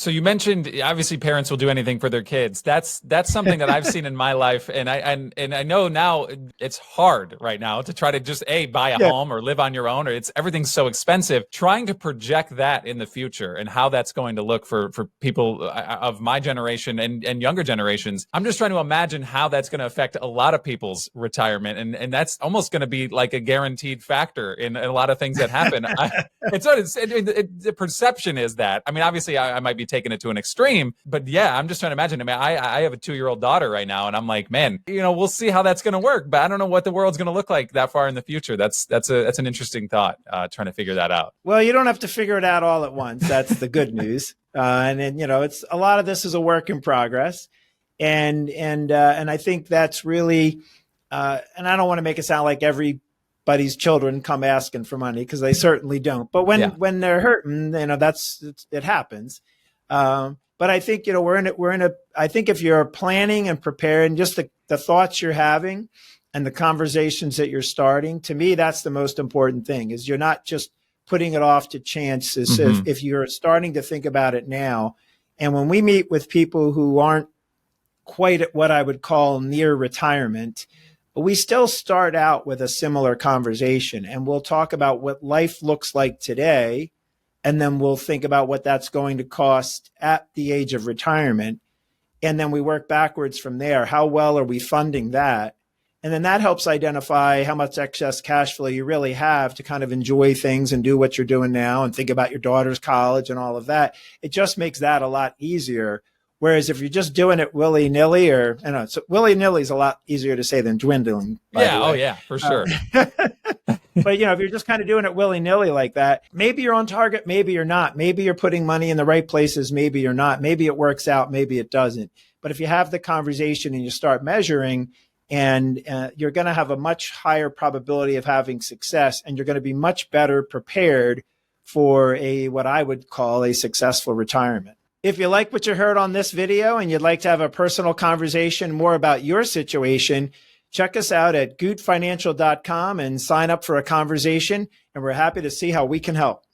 So you mentioned obviously parents will do anything for their kids. That's something that I've seen in my life, and I know now it's hard right now to try to just buy a Yeah. home or live on your own, or everything's so expensive. Trying to project that in the future and how that's going to look for people of my generation and younger generations. I'm just trying to imagine how that's going to affect a lot of people's retirement, and that's almost going to be like a guaranteed factor in a lot of things that happen. The perception is that. I mean, obviously, I might be taking it to an extreme, but yeah, I'm just trying to imagine. I mean, I have a 2-year-old daughter right now, and I'm like, man, we'll see how that's going to work, but I don't know what the world's going to look like that far in the future. That's an interesting thought, trying to figure that out. Well, you don't have to figure it out all at once. That's the good news. And then, it's a lot of this is a work in progress. And I think that's really, and I don't want to make it sound like everybody's children come asking for money, because they certainly don't. But when they're hurting, it happens. But I think, I think if you're planning and preparing, just the thoughts you're having and the conversations that you're starting, to me, that's the most important thing, is you're not just putting it off to chance. If you're starting to think about it now. And when we meet with people who aren't quite at what I would call near retirement, we still start out with a similar conversation, and we'll talk about what life looks like today. And then we'll think about what that's going to cost at the age of retirement. And then we work backwards from there. How well are we funding that? And then that helps identify how much excess cash flow you really have to kind of enjoy things and do what you're doing now and think about your daughter's college and all of that. It just makes that a lot easier. Whereas if you're just doing it willy-nilly, so willy-nilly is a lot easier to say than dwindling. Yeah. Oh yeah, for sure. But, if you're just kind of doing it willy-nilly like that, maybe you're on target, maybe you're not. Maybe you're putting money in the right places, maybe you're not. Maybe it works out, maybe it doesn't. But if you have the conversation and you start measuring, and you're going to have a much higher probability of having success, and you're going to be much better prepared for what I would call a successful retirement. If you like what you heard on this video and you'd like to have a personal conversation more about your situation, check us out at gootfinancial.com and sign up for a conversation, and we're happy to see how we can help.